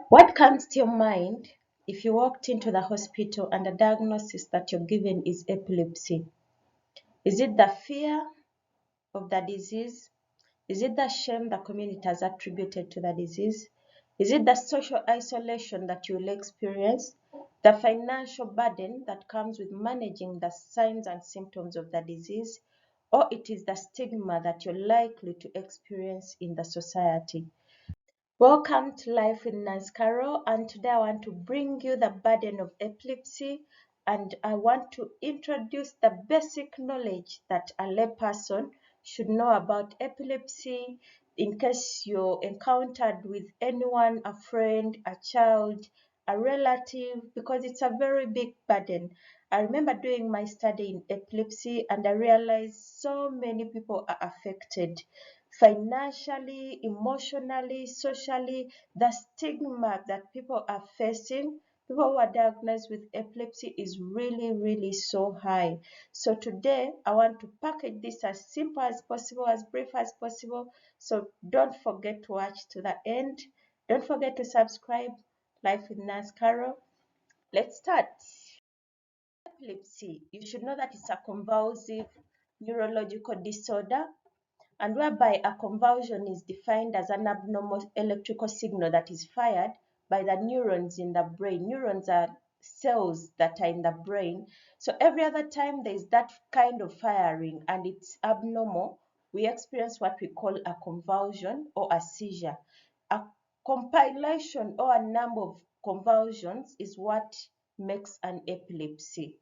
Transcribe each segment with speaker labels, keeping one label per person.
Speaker 1: What comes to your mind if you walked into the hospital and the diagnosis that you're given is epilepsy? Is it the fear of the disease? Is it the shame the community has attributed to the disease? Is it the social isolation that you'll experience? The financial burden that comes with managing the signs and symptoms of the disease? Or it is the stigma that you're likely to experience in the society? Welcome to Life with Nance Carol, and today I want to bring you the burden of epilepsy, and I want to introduce the basic knowledge that a layperson should know about epilepsy in case you're encountered with anyone, a friend, a child, a relative, because it's a very big burden. I remember doing my study in epilepsy and I realized so many people are affected financially, emotionally, socially. The stigma that people are facing, people who are diagnosed with epilepsy, is really, really so high. So today, I want to package this as simple as possible, as brief as possible. So don't forget to watch to the end. Don't forget to subscribe. Life with Nance Carol. Let's start. Epilepsy, you should know that it's a convulsive neurological disorder, and whereby a convulsion is defined as an abnormal electrical signal that is fired by the neurons in the brain. Neurons are cells that are in the brain. So every other time there is that kind of firing and it's abnormal, we experience what we call a convulsion or a seizure. A compilation or a number of convulsions is what makes an epilepsy.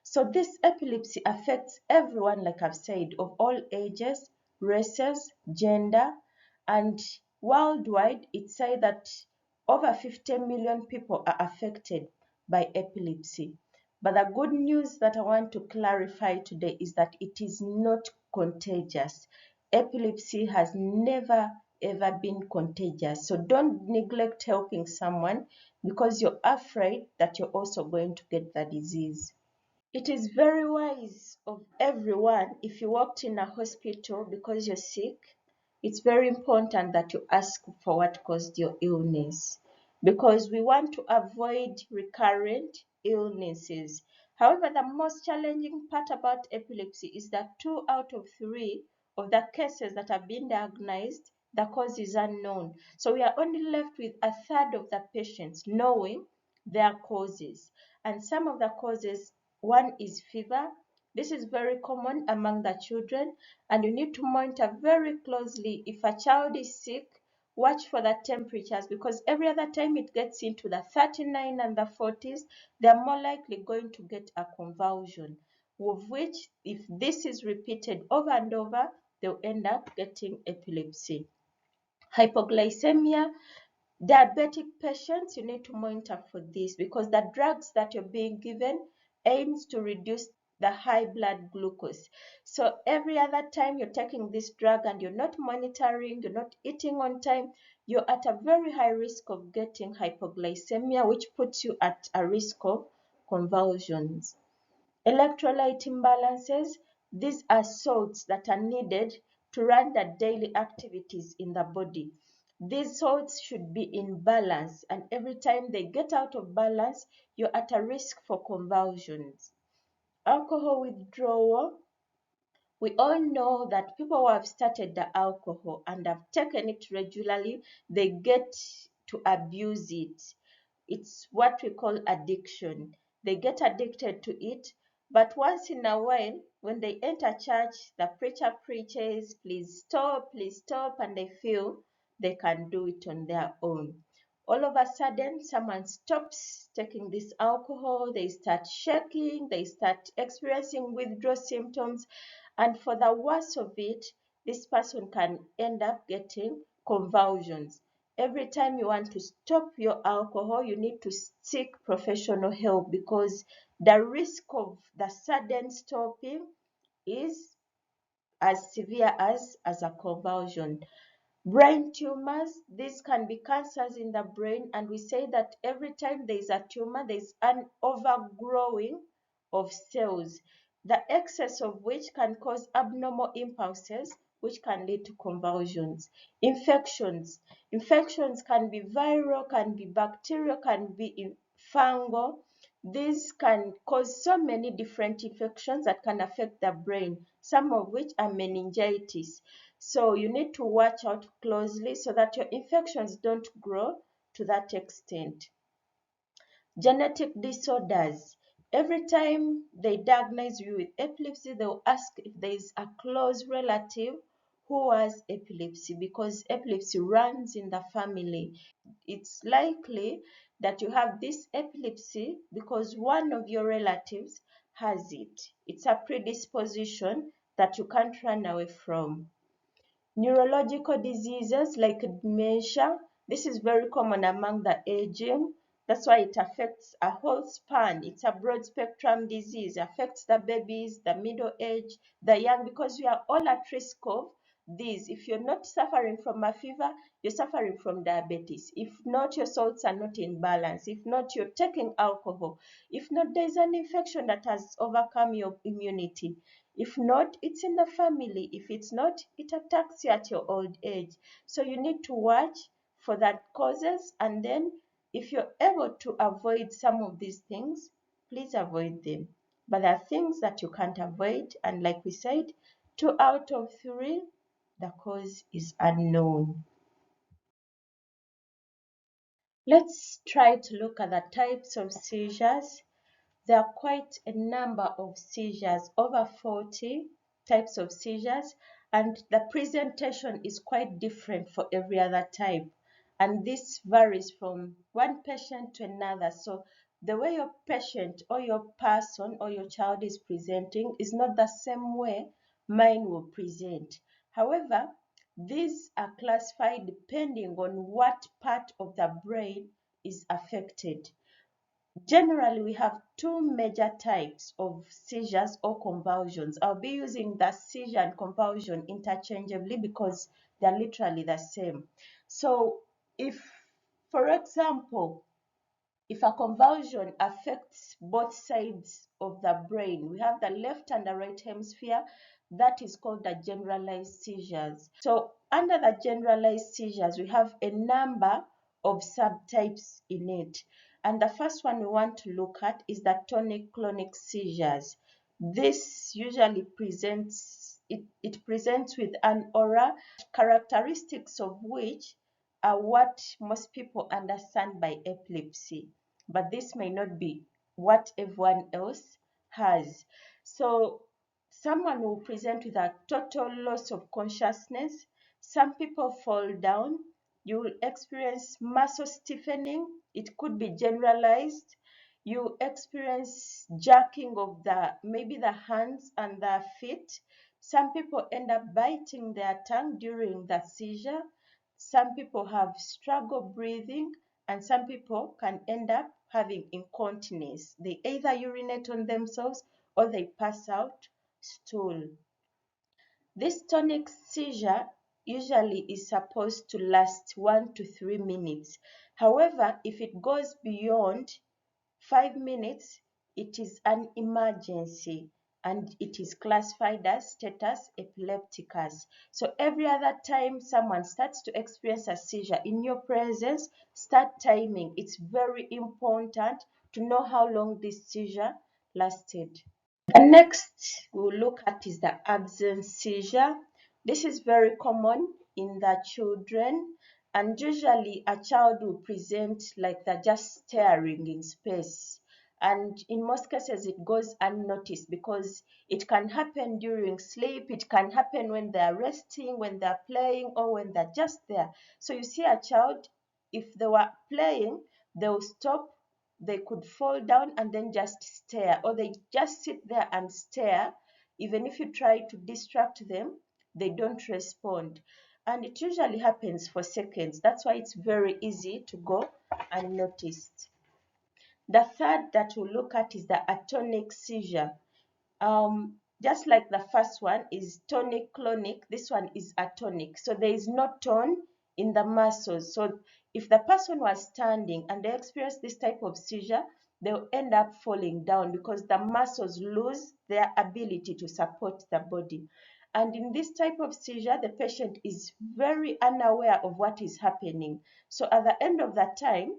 Speaker 1: So this epilepsy affects everyone, like I've said, of all ages, races, gender, and worldwide, it's said that over 50 million people are affected by epilepsy. But the good news that I want to clarify today is that it is not contagious. Epilepsy has never ever been contagious. So don't neglect helping someone because you're afraid that you're also going to get the disease. It is very wise of everyone, if you walked in a hospital because you're sick, it's very important that you ask for what caused your illness because we want to avoid recurrent illnesses. However, the most challenging part about epilepsy is that 2 out of 3 of the cases that have been diagnosed, the cause is unknown. So we are only left with a third of the patients knowing their causes. And some of the causes, one is fever. This is very common among the children, and you need to monitor very closely. If a child is sick, watch for the temperatures because every other time it gets into the 39 and the 40s, they're more likely going to get a convulsion, of which, if this is repeated over and over, they'll end up getting epilepsy. Hypoglycemia. Diabetic patients, you need to monitor for this because the drugs that you're being given aims to reduce the high blood glucose. So every other time you're taking this drug and you're not monitoring, you're not eating on time, you're at a very high risk of getting hypoglycemia, which puts you at a risk of convulsions. Electrolyte imbalances, these are salts that are needed to run the daily activities in the body. These salts should be in balance, and every time they get out of balance, you're at a risk for convulsions. Alcohol withdrawal. We all know that people who have started the alcohol and have taken it regularly, they get to abuse it. It's what we call addiction. They get addicted to it, but once in a while, when they enter church, the preacher preaches, please stop, and they feel they can do it on their own. All of a sudden, someone stops taking this alcohol, they start shaking, they start experiencing withdrawal symptoms, and for the worst of it, this person can end up getting convulsions. Every time you want to stop your alcohol, you need to seek professional help because the risk of the sudden stopping is as severe as a convulsion. Brain tumors, these can be cancers in the brain, and we say that every time there is a tumor, there is an overgrowing of cells, the excess of which can cause abnormal impulses which can lead to convulsions. Infections. Infections can be viral, can be bacterial, can be fungal. These can cause so many different infections that can affect the brain, some of which are meningitis. So you need to watch out closely so that your infections don't grow to that extent. Genetic disorders. Every time they diagnose you with epilepsy, they'll ask if there is a close relative who has epilepsy, because epilepsy runs in the family. It's likely that you have this epilepsy because one of your relatives has it. It's a predisposition that you can't run away from. Neurological diseases like dementia, this is very common among the aging. That's why it affects a whole span. It's a broad spectrum disease. It affects the babies, the middle age, the young, because we are all at risk of these. If you're not suffering from a fever, you're suffering from diabetes. If not, your salts are not in balance. If not, you're taking alcohol. If not, there's an infection that has overcome your immunity. If not, it's in the family. If it's not, it attacks you at your old age. So you need to watch for that causes, and then if you're able to avoid some of these things, please avoid them. But there are things that you can't avoid, and like we said, 2 out of 3, the cause is unknown. Let's try to look at the types of seizures. There are quite a number of seizures, over 40 types of seizures, and the presentation is quite different for every other type. And this varies from one patient to another. So the way your patient or your person or your child is presenting is not the same way mine will present. However, these are classified depending on what part of the brain is affected. Generally, we have two major types of seizures or convulsions. I'll be using the seizure and convulsion interchangeably because they're literally the same. So if, for example, if a convulsion affects both sides of the brain, we have the left and the right hemisphere, that is called the generalized seizures. So under the generalized seizures, we have a number of subtypes in it. And the first one we want to look at is the tonic-clonic seizures. This usually presents, it presents with an aura, characteristics of which are what most people understand by epilepsy, but this may not be what everyone else has. So someone will present with a total loss of consciousness. Some people fall down. You will experience muscle stiffening. It could be generalized. You experience jerking of maybe the hands and the feet. Some people end up biting their tongue during the seizure. Some people have struggle breathing, and some people can end up having incontinence. They either urinate on themselves or they pass out stool. This tonic seizure usually is supposed to last 1 to 3 minutes. However, if it goes beyond 5 minutes, it is an emergency and it is classified as status epilepticus. So every other time someone starts to experience a seizure in your presence, start timing. It's very important to know how long this seizure lasted. The next we'll look at is the absence seizure. This is very common in the children, and usually a child will present like they're just staring in space. And in most cases, it goes unnoticed because it can happen during sleep, it can happen when they're resting, when they're playing, or when they're just there. So you see a child, if they were playing, they'll stop, they could fall down and then just stare, or they just sit there and stare. Even if you try to distract them, they don't respond. And it usually happens for seconds. That's why it's very easy to go unnoticed. The third that we'll look at is the atonic seizure. Just like the first one is tonic clonic, this one is atonic. So there is no tone in the muscles. So if the person was standing and they experience this type of seizure, they'll end up falling down because the muscles lose their ability to support the body. And in this type of seizure, the patient is very unaware of what is happening. So at the end of that time,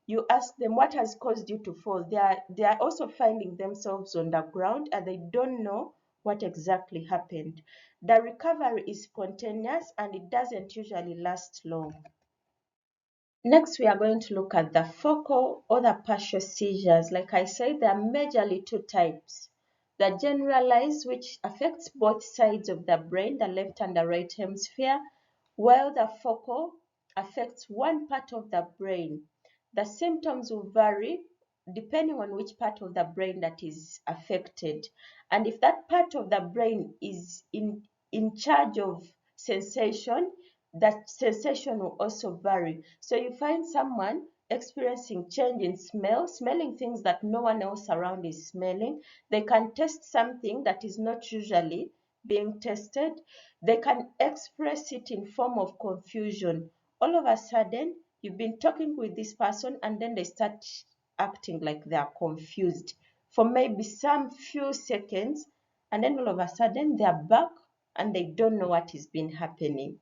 Speaker 1: you ask them what has caused you to fall. They are also finding themselves on the ground and they don't know what exactly happened. The recovery is spontaneous and it doesn't usually last long. Next, we are going to look at the focal or the partial seizures. Like I said, there are majorly two types. The generalized, which affects both sides of the brain, the left and the right hemisphere, while the focal affects one part of the brain. The symptoms will vary depending on which part of the brain that is affected. And if that part of the brain is in charge of sensation, that sensation will also vary. So you find someone experiencing change in smell, smelling things that no one else around is smelling. They can taste something that is not usually being tested. They can express it in form of confusion. All of a sudden, you've been talking with this person and then they start acting like they are confused for maybe some few seconds, and then all of a sudden they are back and they don't know what has been happening.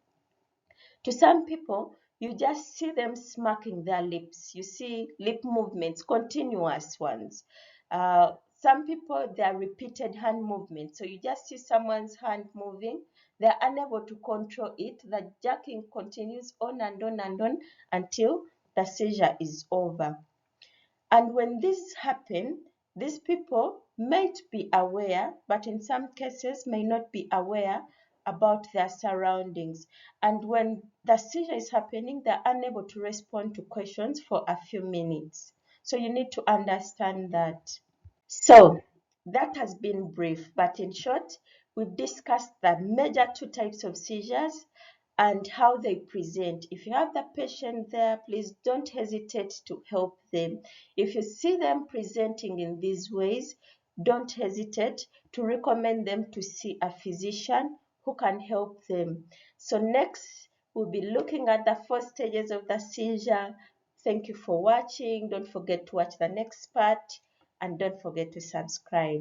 Speaker 1: To some people, you just see them smacking their lips. You see lip movements, continuous ones. Some people, they are repeated hand movements. So you just see someone's hand moving. They're unable to control it. The jerking continues on and on and on until the seizure is over. And when this happens, these people might be aware, but in some cases may not be aware about their surroundings. And when the seizure is happening, they're unable to respond to questions for a few minutes. So you need to understand that. So that has been brief, but in short, we've discussed the major two types of seizures and how they present. If you have the patient there, please don't hesitate to help them. If you see them presenting in these ways, don't hesitate to recommend them to see a physician who can help them. So next, we'll be looking at the 4 stages of the seizure. Thank you for watching. Don't forget to watch the next part and don't forget to subscribe.